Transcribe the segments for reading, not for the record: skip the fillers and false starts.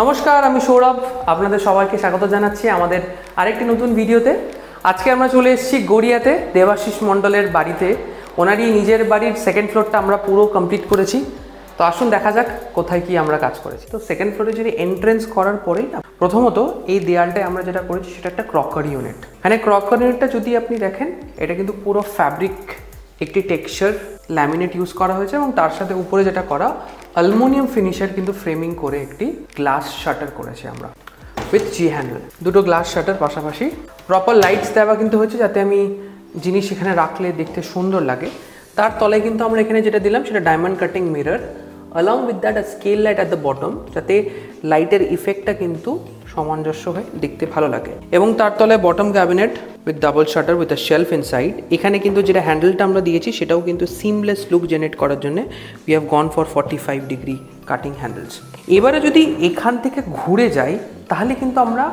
নমস্কার, আমি সৌরভ। আপনাদের সবাইকে স্বাগত জানাচ্ছি আমাদের আরেকটি নতুন ভিডিওতে। আজকে আমরা চলে এসেছি গড়িয়াতে দেবাশিস মণ্ডলের বাড়িতে। ওনারই নিজের বাড়ির সেকেন্ড ফ্লোরটা আমরা পুরো কমপ্লিট করেছি। তো আসুন দেখা যাক কোথায় কি আমরা কাজ করেছি। তো সেকেন্ড ফ্লোরে যদি এন্ট্রেন্স করার পরেই প্রথমত এই দেয়ালটায় আমরা যেটা করেছি সেটা একটা ক্রকারি ইউনিট। মানে ক্রকারি ইউনিটটা যদি আপনি দেখেন, এটা কিন্তু পুরো ফ্যাব্রিক একটি টেক্সচার ল্যামিনেট ইউজ করা হয়েছে এবং তার সাথে উপরে যেটা করা অ্যালুমিনিয়াম ফিনিশার কিন্তু ফ্রেমিং করে একটি গ্লাস শাটার করেছি আমরা উইথ জি হ্যান্ডেল। দুটো গ্লাস শাটার পাশাপাশি প্রপার লাইটস দেওয়া কিন্তু হয়েছে যাতে আমি জিনিস এখানে রাখলে দেখতে সুন্দর লাগে। তার তলায় কিন্তু আমরা এখানে যেটা দিলাম সেটা diamond cutting mirror along with that a scale light at the bottom, যাতে লাইটের ইফেক্টটা কিন্তু সামঞ্জস্য হয়ে দেখতে ভালো লাগে। এবং তার তলায় bottom cabinet with double shutter with a shelf inside. এখানে কিন্তু যেটা হ্যান্ডেলটা আমরা দিয়েছি সেটাও কিন্তু সিমলেস লুক জেনারেট করার জন্য we have gone for 45 degree cutting handles. এবারে যদি এখান থেকে ঘুরে যাই তাহলে কিন্তু আমরা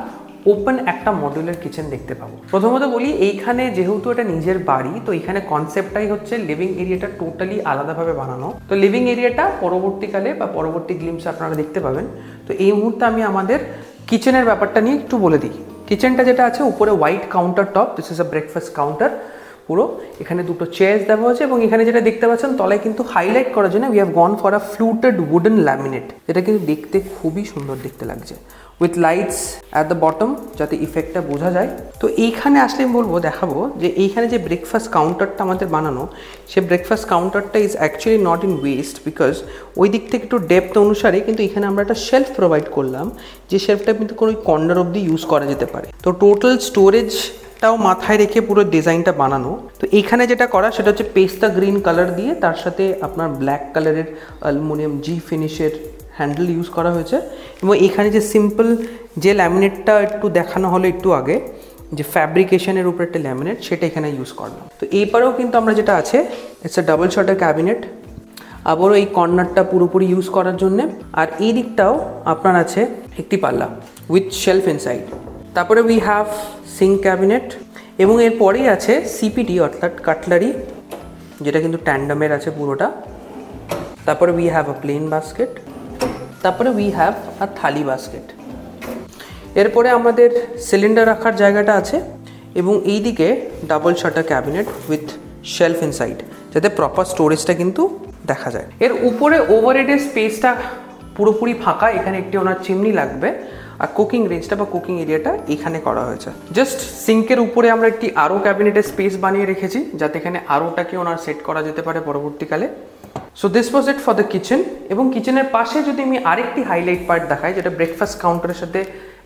ওপেন একটা মডুলার কিচেন দেখতে পাবো। প্রথমত বলি, এইখানে যেহেতু এটা নিজের বাড়ি, তো এখানে কনসেপ্টটাই হচ্ছে লিভিং এরিয়াটা টোটালি আলাদাভাবে বানানো। তো লিভিং এরিয়াটা পরবর্তীকালে বা পরবর্তী গ্লিমসে আপনারা দেখতে পাবেন। তো এই মুহূর্তে আমি আমাদের কিচেনের ব্যাপারটা নিয়ে একটু বলে দিই। কিচেনটা যেটা আছে, উপরে white counter top, this is a breakfast counter. পুরো এখানে দুটো চেয়ার্স দেওয়া হয়েছে এবং এখানে যেটা দেখতে পাচ্ছেন তলায় কিন্তু হাইলাইট করার জন্য we have gone for a fluted wooden laminate, যেটা কিন্তু দেখতে খুবই সুন্দর দেখতে লাগছে with lights at the bottom, যাতে ইফেক্টটা বোঝা যায়। তো এইখানে আসলে আমি বলবো, দেখাবো যে এইখানে যে ব্রেকফাস্ট কাউন্টারটা আমাদের বানানো, সে ব্রেকফাস্ট কাউন্টারটা is actually not in west, because ওই দিক থেকে একটু ডেপথ অনুসারে কিন্তু এখানে আমরা একটা শেলফ প্রোভাইড করলাম, যে শেলফটা কিন্তু কোনো কর্নার অব্দি ইউজ করা যেতে পারে। তো টোটাল স্টোরেজটাও মাথায় রেখে পুরো ডিজাইনটা বানানো। তো এইখানে যেটা করা সেটা হচ্ছে পেস্তা গ্রিন কালার দিয়ে তার সাথে আপনার ব্ল্যাক কালারের অ্যালুমিনিয়াম জি ফিনিশের হ্যান্ডেল ইউজ করা হয়েছে। এবং এখানে যে সিম্পল যে ল্যামিনেটটা একটু দেখানো হলো একটু আগে, যে ফ্যাব্রিকেশনের উপর একটা ল্যামিনেট, সেটা এখানে ইউজ করলাম। তো এইবারেও কিন্তু আমরা যেটা আছে, it's a double shutter cabinet, আবারও এই কর্নারটা পুরোপুরি ইউজ করার জন্যে। আর এই দিকটাও আপনার আছে একটি পাল্লা উইথ শেলফ ইনসাইড। তারপরে উই হ্যাভ সিঙ্ক ক্যাবিনেট এবং এরপরেই আছে সিপিটি অর্থাৎ কাটলারি, যেটা কিন্তু ট্যান্ডামের আছে পুরোটা। তারপরে we have a plain basket, তারপরে we have a thali basket. এরপরে আমাদের সিলিন্ডার রাখার জায়গাটা আছে এবং এই দিকে double shutter cabinet with shelf inside, যাতে প্রপার স্টোরেজটা কিন্তু দেখা যায়। এর উপরে ওভারহেডের স্পেসটা পুরোপুরি ফাঁকা, এখানে একটি ওনার চিমনি লাগবে। আর কুকিং রেঞ্জটা বা কুকিং এরিয়াটা এখানে করা হয়েছে। জাস্ট সিঙ্কের উপরে আমরা একটি আরও ক্যাবিনেটের স্পেস বানিয়ে রেখেছি, যাতে এখানে আরোটাকে ওনার সেট করা যেতে পারে পরবর্তীকালে। So this was it for the kitchen. এবং কিচেনের পাশে যদি আমি আরেকটি হাইলাইট পার্ট দেখাই, যেটা ব্রেকফাস্ট কাউন্টারের সাথে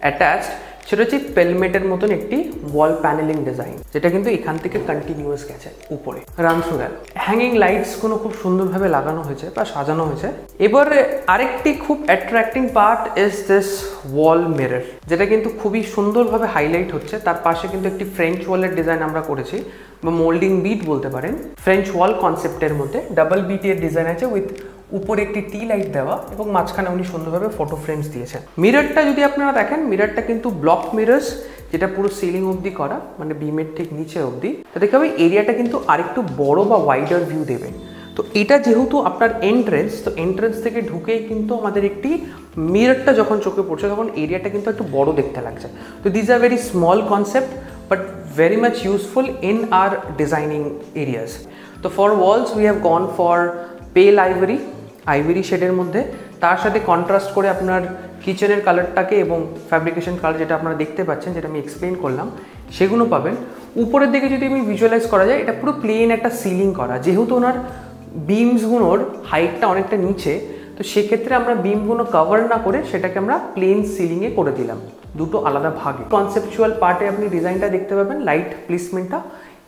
অ্যাটাচড, সেটা হচ্ছে পেলমেটের মতন একটি ওয়াল প্যানেলিং ডিজাইন, যেটা কিন্তু এখান থেকে কন্টিনিউয়াস গেছে উপরে রান থ্রু গেল। হ্যাঙ্গিং লাইটসগুলো খুব সুন্দরভাবে লাগানো হয়েছে বা সাজানো হয়েছে। এবারে আরেকটি খুব attracting part is this wall mirror, যেটা কিন্তু খুবই সুন্দরভাবে হাইলাইট হচ্ছে। তার পাশে কিন্তু একটি ফ্রেঞ্চ ওয়ালের ডিজাইন আমরা করেছি, বা মোল্ডিং বিট বলতে পারেন। ফ্রেঞ্চ ওয়াল কনসেপ্টের মধ্যে ডাবল বিটের ডিজাইন আছে উইথ উপরে একটি টি লাইট দেওয়া এবং মাঝখানে উনি সুন্দরভাবে ফটো ফ্রেমস দিয়েছেন। মিররটা যদি আপনারা দেখেন, মিররটা কিন্তু ব্লক মিরর্স, যেটা পুরো সিলিং অবধি করা, মানে বিমের ঠিক নিচে অবধি। তো দেখতে হবে এরিয়াটা কিন্তু আরেকটু বড় বা ওয়াইডার ভিউ দেবে। তো এটা যেহেতু আপনার এন্ট্রেন্স, তো এন্ট্রেন্স থেকে ঢুকেই কিন্তু আমাদের একটি মিররটা যখন চোখে পড়ছে তখন এরিয়াটা কিন্তু একটু বড় দেখতে লাগছে। তো this are very small concept but very much useful in our designing areas. So for walls we have gone for pale ivory শেডের মধ্যে, তার সাথে কন্ট্রাস্ট করে আপনার কিচেনের কালারটাকে এবং ফ্যাব্রিকেশন কালার যেটা আপনারা দেখতে পাচ্ছেন, যেটা আমি এক্সপ্লেন করলাম, সেগুলো পাবেন। উপরের দিকে যদি আমি ভিজুয়ালাইজ করা যায়, এটা পুরো প্লেন একটা সিলিং করা, যেহেতু ওনার বিমসগুলোর হাইটটা অনেকটা নিচে, তো সেক্ষেত্রে আমরা বিমগুলো কভার না করে সেটাকে আমরা প্লেন সিলিংয়ে করে দিলাম দুটো আলাদা ভাগে। কনসেপচুয়াল পার্টে আপনি ডিজাইনটা দেখতে পাবেন, লাইট প্লেসমেন্টটা।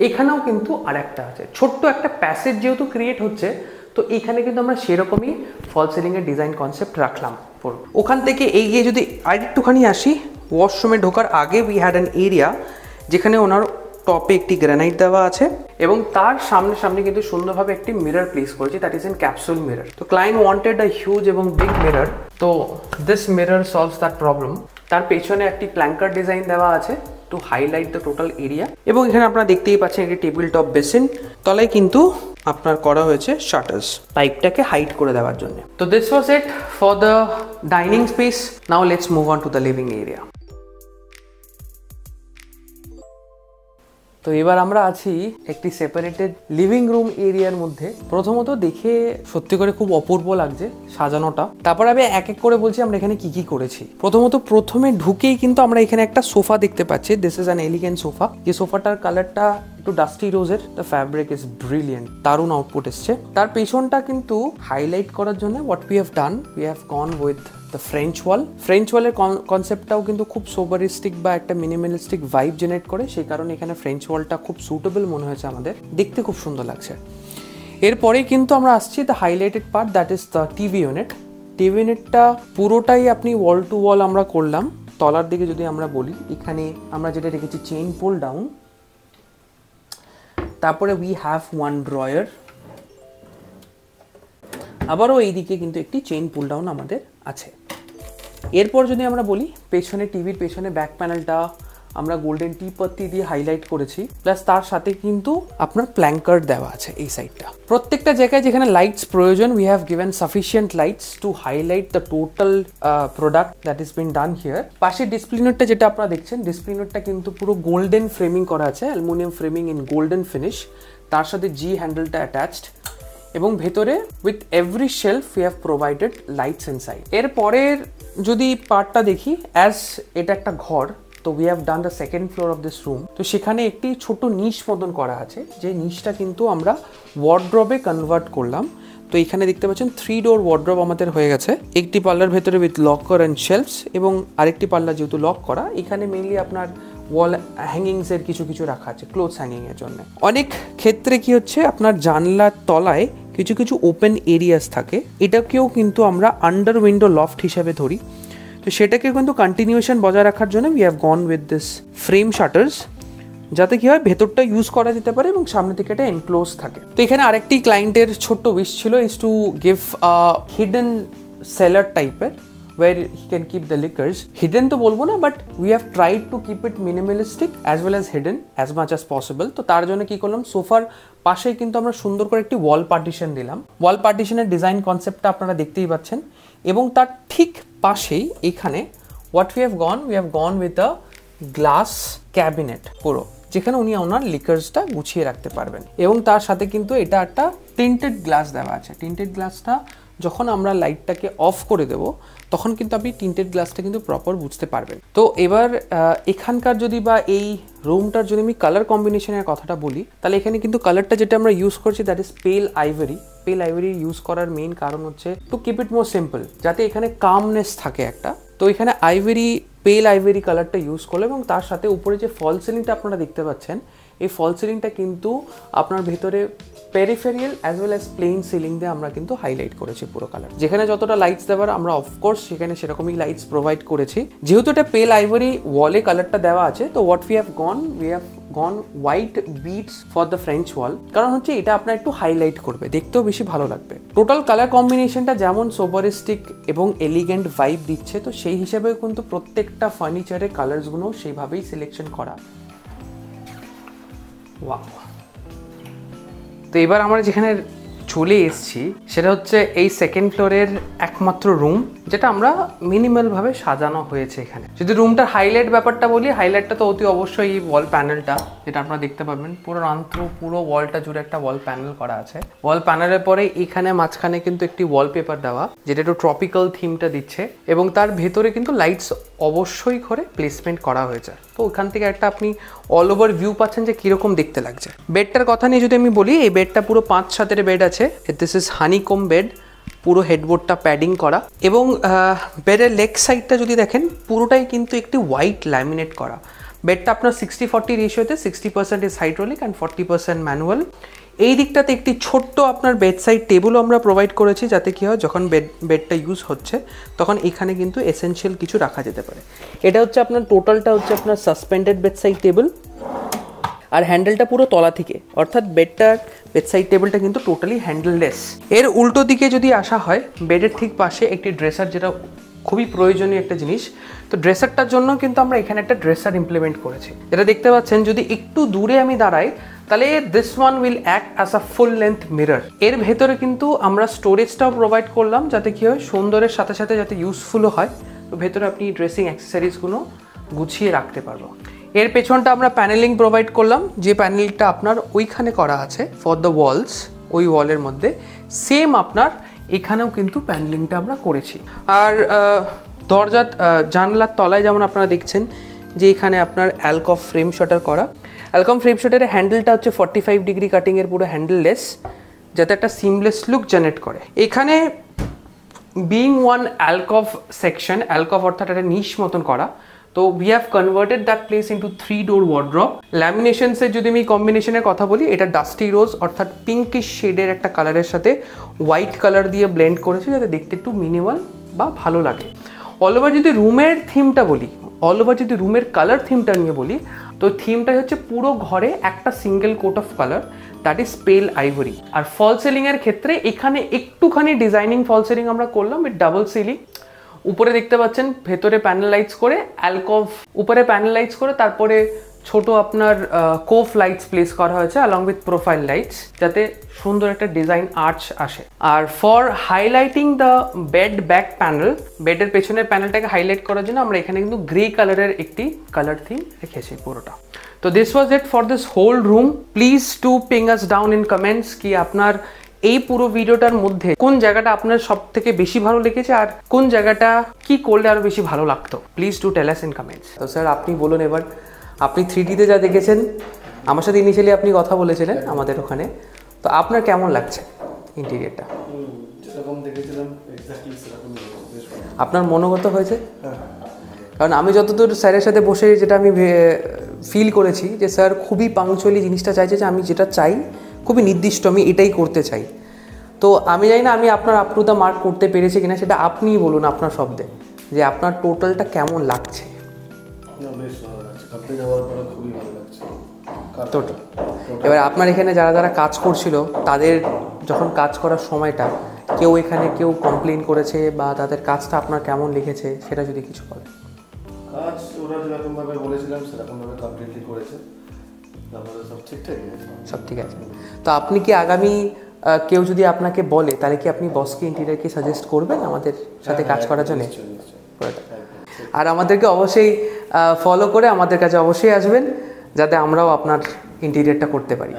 এখানেও কিন্তু আর একটা আছে, ছোট্ট একটা প্যাসেজ যেহেতু ক্রিয়েট হচ্ছে, তো এখানে কিন্তু আমরা সেরকমই ফল সিলিংয়ের ডিজাইন কনসেপ্ট রাখলাম। ওখান থেকে এগিয়ে যদি আরেকটুখানি আসি, ওয়াশরুমে ঢোকার আগে উই হ্যাড অ্যান এরিয়া যেখানে ওনার টপে একটি গ্রানাইট দেওয়া আছে এবং তার সামনে কিন্তু সুন্দরভাবে একটি মিরর প্লেস করেছি, that is an capsule mirror. তো ক্লায়েন্ট ওয়ান্টেড আ হিউজ এবং বিগ মিরর, তো this mirror solves that problem. তার পেছনে একটি প্ল্যাঙ্কার ডিজাইন দেওয়া আছে to highlight the total area. এবং এখানে আপনারা দেখতেই পাচ্ছেন একটি টেবিল টপ বেসিন, তলায় কিন্তু আপনার করা হয়েছে শাটার্স পাইপটাকে হাইড করে দেওয়ার জন্য। তো this was it for the dining space. Now let's move on to the living area. তো এবার আমরা আছি একটি সেপারেটেড লিভিং রুম এরিয়ার মধ্যে। প্রথমত দেখে সত্যি করে খুব অপূর্ব লাগছে সাজানোটা। তারপর আমি এক এক করে বলছি আমরা এখানে কি কি করেছি। প্রথমে ঢুকেই কিন্তু আমরা এখানে একটা সোফা দেখতে পাচ্ছি। This is an elegant sofa. যে সোফাটার কালারটা একটু ডাস্টি রোজের। দ্য ফ্যাব্রিক ইজ ব্রিলিয়েন্ট, দারুণ আউটপুট এসছে। তার পেছনটা কিন্তু হাইলাইট করার জন্য what we have done, we have gone with the French wall. French ওয়ালের কনসেপ্টটাও কিন্তু খুব সোবারিস্টিক বা একটা মিনিমালিস্টিক ভাইব জেনারেট করে, সেই কারণে এখানে ফ্রেঞ্চ ওয়ালটা খুব সুটেবল মনে হয়েছে আমাদের, দেখতে খুব সুন্দর লাগছে। এরপরে কিন্তু আমরা আসছি the highlighted part, that is the TV unit. TV ইউনিটটা পুরোটাই আপনি ওয়াল টু ওয়াল আমরা করলাম। তলার দিকে যদি আমরা বলি, এখানে আমরা যেটা রেখেছি চেইন পুল ডাউন। তারপরে উই হ্যাভ ওয়ান ড্রয়ার, আবারও এইদিকে কিন্তু একটি চেইন পুল ডাউন আমাদের আছে। এরপর যদি আমরা বলি পেছনে, টিভির পেছনে ব্যাক প্যানেলটা আমরা গোল্ডেন টি পাত্তি দিয়ে হাইলাইট করেছি, প্লাস তার সাথে কিন্তু আপনার প্ল্যাঙ্কার্ড দেওয়া আছে এই সাইডটা। প্রত্যেকটা জায়গায় যেখানে লাইটস প্রয়োজন, we have given sufficient lights to highlight the total product that is bin done here. পাশে ডিসপ্লে ইউনিটটা যেটা আপনারা দেখছেন, ডিসপ্লে ইউনিটটা কিন্তু পুরো গোল্ডেন ফ্রেমিং করা আছে, aluminium framing in golden finish. তার সাথে জি হ্যান্ডেলটা অ্যাটাচড, এবং ভেতরে with every shelf we have provided lights inside. এরপরের যদি পার্টটা দেখি, অ্যাজ এটা একটা ঘর, তো we have done the second floor of this room. তো সেখানে একটি ছোট নিশ মতন করা আছে, যে নিশটা কিন্তু আমরা ওয়ার্ড্রবে কনভার্ট করলাম। তো এখানে দেখতে পাচ্ছেন 3 ডোর ওয়ার্ড্রব আমাদের হয়ে গেছে। একটি পাল্লার ভেতরে উইথ লকার অ্যান্ড শেলফস, এবং আরেকটি পাল্লা যেহেতু লক করা, এখানে মেইনলি আপনার ওয়াল হ্যাঙ্গিংস এর কিছু রাখা আছে, ক্লোথস হ্যাঙ্গিং এর জন্য। অনেক ক্ষেত্রে কি হচ্ছে, আপনার জানলার তলায় কিছু ওপেন এরিয়াস থাকে, এটাকেও কিন্তু আমরা আন্ডার উইন্ডো লফট হিসাবে ধরি। তো সেটাকে কিন্তু কন্টিনিউশন বজায় রাখার জন্য we have gone with this frame shutters, যাতে কি হয় ভেতরটা ইউজ করা যেতে পারে এবং সামনে থেকে এটা এনক্লোজ থাকে। তো এখানে আরেকটি ক্লায়েন্টের ছোট্ট উইশ ছিল, is to give hidden seller টাইপের, where he can keep the liquors. Hidden তো বলবো না, but we have tried to keep it minimalistic as well as hidden as much as possible. তো তার জন্য কি করলাম, সোফার পাশেই কিন্তু আমরা সুন্দর করে একটি ওয়াল পার্টিশন দিলাম। ওয়াল পার্টিশনের ডিজাইন কনসেপ্টটা আপনারা দেখতেই পাচ্ছেন, এবং তার ঠিক পাশেই এখানে what we have gone with a glass cabinet পুরো, যেখানে উনি ওনার লিকার্সটা গুছিয়ে রাখতে পারবেন। এবং তার সাথে কিন্তু এটা একটা টিন্টেড গ্লাস দেওয়া আছে। টিন্টেড গ্লাসটা যখন আমরা লাইটটাকে অফ করে দেব, তখন কিন্তু আপনি টিন্টেড গ্লাসটা কিন্তু প্রপার বুঝতে পারবেন। তো এবার এখানকার যদি বা এই রুমটার যদি আমি কালার কম্বিনেশনের কথাটা বলি, তাহলে এখানে কিন্তু কালারটা যেটা আমরা ইউজ করছি দ্যাট ইজ পেল আইভরি। পেল আইভরি ইউজ করার মেইন কারণ হচ্ছে to keep it more simple, যাতে এখানে কামনেস থাকে একটা। তো এখানে আইভরি, পেল আইভরি কালারটা ইউজ করলো, এবং তার সাথে উপরে যে ফল সিলিংটা আপনারা দেখতে পাচ্ছেন, এই ফল সিলিংটা কিন্তু আপনার ভেতরে peripheral as well as plain ceiling দিয়ে আমরা কিন্তু হাইলাইট করেছি পুরো কালার। যেখানে যতটা লাইটস দেওয়ার আমরা অফকোর্স সেখানে সেরকমই লাইটস প্রোভাইড করেছি। যেহেতু এটা পেল আইভরি ওয়ালে কালারটা দেওয়া আছে, তো what we have gone white bits for the French wall, কারণ হচ্ছে এটা আপনার একটু হাইলাইট করবে, দেখতেও বেশি ভালো লাগবে। টোটাল কালার কম্বিনেশনটা যেমন সোবারিস্টিক এবং এলিগেন্ট ভাইব দিচ্ছে, তো সেই হিসাবে কিন্তু প্রত্যেকটা ফার্নিচারের কালার্সগুলো সেইভাবেই সিলেকশন করা। ওয়াও! তো এবার আমরা যেখানে চলে এসেছি সেটা হচ্ছে এই সেকেন্ড ফ্লোরের একমাত্র রুম, যেটা আমরা মিনিমালভাবে সাজানো হয়েছে এখানে। যদি রুমটার হাইলাইট ব্যাপারটা বলি, হাইলাইটটা তো অতি অবশ্যই এই ওয়াল প্যানেলটা, যেটা আপনারা দেখতে পাবেন পুরো ওয়ালটা জুড়ে একটা ওয়াল প্যানেল করা আছে। ওয়াল প্যানেলের পরে এখানে মাঝখানে কিন্তু একটি ওয়ালপেপার দেওয়া, যেটা একটু ট্রপিক্যাল থিমটা দিচ্ছে, এবং তার ভেতরে কিন্তু লাইটস অবশ্যই করে প্লেসমেন্ট করা হয়েছে। তো ওখান থেকে একটা আপনি অল ওভার ভিউ পাচ্ছেন যে কীরকম দেখতে লাগছে। বেডটার কথা নিয়ে যদি আমি বলি, এই বেডটা পুরো 5-7 বেড আছে। দিস ইজ হানিকম বেড, পুরো হেডবোর্ডটা প্যাডিং করা, এবং বেডের লেগ সাইডটা যদি দেখেন পুরোটাই কিন্তু একটি হোয়াইট ল্যামিনেট করা। বেডটা আপনার 60-40 রেশিওতে 60% ইজ হাইড্রোলিক অ্যান্ড 40% ম্যানুয়াল। এই দিকটাতে একটি ছোট্ট আপনার বেড সাইড টেবিলও আমরা প্রোভাইড করেছি, যাতে কি হয় যখন বেডটা ইউজ হচ্ছে তখন এখানে কিন্তু এসেনশিয়াল কিছু রাখা যেতে পারে। এটা হচ্ছে আপনার টোটালটা হচ্ছে আপনার সাসপেন্ডেড বেড সাইড টেবিল, আর হ্যান্ডেলটা পুরো তলা থেকে, অর্থাৎ বেডসাইড টেবিলটা কিন্তু টোটালি হ্যান্ডেললেস। এর উল্টো দিকে যদি আসা হয়, বেডের ঠিক পাশে একটি ড্রেসার, যেটা খুবই প্রয়োজনীয় একটা জিনিস। তো ড্রেসারটার জন্য কিন্তু আমরা এখানে একটা ড্রেসার ইমপ্লিমেন্ট করেছি, যেটা দেখতে পাচ্ছেন। যদি একটু দূরে আমি দাঁড়াই, তাহলে this one will act as a full length mirror. এর ভেতরে কিন্তু আমরা স্টোরেজটাও প্রোভাইড করলাম, যাতে কি হয় সৌন্দর্যের সাথে সাথে যাতে ইউজফুলও হয়। তো ভেতরে আপনি ড্রেসিং অ্যাক্সেসরিজগুলো গুছিয়ে রাখতে পারবো। এর পেছনটা আমরা প্যানেলিং প্রোভাইড করলাম, যে প্যানেলটা আপনার ওইখানে করা আছে ফর দ্য ওয়ালস, ওই ওয়ালের মধ্যে সেম আপনার এখানেও কিন্তু প্যানেলিংটা আমরা করেছি। আর দরজা জানলার তলায় যেমন আপনারা দেখছেন যে এখানে আপনার অ্যালকভ ফ্রেম শাটার করা। অ্যালকভ ফ্রেম শাটারের হ্যান্ডেলটা হচ্ছে 45 ডিগ্রি কাটিংয়ের পুরো হ্যান্ডেললেস, যাতে একটা সিমলেস লুক জেনারেট করে। এখানে being one alcove section, alcove অর্থাৎ একটা নিশ মতন করা, তো we have converted that place into 3 door wardrobe. ল্যামিনেশনসের যদি আমি কম্বিনেশনের কথা বলি, এটা ডাস্টি রোজ অর্থাৎ পিঙ্কিশ শেডের একটা কালারের সাথে হোয়াইট কালার দিয়ে ব্লেন্ড করেছে, যাতে দেখতে একটু মিনিমাল বা ভালো লাগে। অল ওভার যদি রুমের থিমটা বলি, অল ওভার যদি রুমের কালার থিমটা নিয়ে বলি, তো থিমটা হচ্ছে পুরো ঘরে একটা single coat of colour, that is pale ivory. আর ফল সিলিংয়ের ক্ষেত্রে এখানে একটুখানি ডিজাইনিং ফল সিলিং আমরা করলাম উইথ ডাবল সিলিং। উপরে দেখতে পাচ্ছেন ভেতরে প্যানেল লাইটস করে অ্যালকভ, উপরে প্যানেল লাইটস করে তারপরে ছোট আপনার কোফ লাইটস প্লেস করা হয়েছে অ্যালং উইথ প্রোফাইল লাইটস, যাতে সুন্দর একটা ডিজাইন আর্চ আসে। আর for highlighting the bed back panel, বেডের পেছনের প্যানেলটাকে হাইলাইট করার জন্য আমরা এখানে কিন্তু গ্রে কালারের একটি কালার থিম রেখেছি পুরোটা। তো this was it for this whole room. Please to ping us down in comments কি আপনার এই পুরো ভিডিওটার মধ্যে কোন জায়গাটা আপনার সব থেকে বেশি ভালো লেগেছে, আর কোন জায়গাটা কি করলে আরো বেশি ভালো লাগতো। Please to tell us in comments. তো স্যার আপনি বলুন এবার, আপনি 3Dতে যা দেখেছেন, আমার সাথে ইনিশিয়ালি আপনি কথা বলেছিলেন আমাদের ওখানে, তো আপনার কেমন লাগছে ইন্টেরিয়রটা? যেরকম দেখেছিলাম এক্স্যাক্টলি সেরকমই বেশ ভালো। আপনার মনোগত হয়েছে? কারণ আমি যতদূর স্যারের সাথে বসে যেটা আমি ফিল করেছি যে স্যার খুবই পাংচুয়ালি জিনিসটা চাইছে, যে আমি যেটা চাই খুবই নির্দিষ্ট, আমি এটাই করতে চাই। তো আমি জানি না আমি আপনার আপ্লুতা মার্ক করতে পেরেছি কিনা, সেটা আপনিই বলুন আপনার শব্দে, যে আপনার টোটালটা কেমন লাগছে। বেশ ভালো লাগছে, কাপড়ে যাওয়ার পরে খুবই ভালো লাগছে টোটাল। এবার আপনার এখানে যারা যারা কাজ করছিল, তাদের যখন কাজ করার সময়টা কেউ এখানে কেউ কমপ্লেন করেছে বা তাদের কাজটা আপনার কেমন লিখেছে, সেটা যদি কিছু বলেন। কাজ ওরা যেরকমভাবে বলেছিলাম সেরকমভাবে কমপ্লিটলি করেছে, তারপরে সব ঠিকঠাকই আছে। সব ঠিক আছে। তো আপনি কি আগামী কেউ যদি আপনাকে বলে, তাহলে কি আপনি বসকে ইন্টেরিয়রকে সাজেস্ট করবেন আমাদের সাথে কাজ করার জন্য? আর আমাদেরকে অবশ্যই ফলো করে আমাদের কাছে অবশ্যই আসবেন, যাতে আমরাও আপনার ইন্টেরিয়রটা করতে পারি।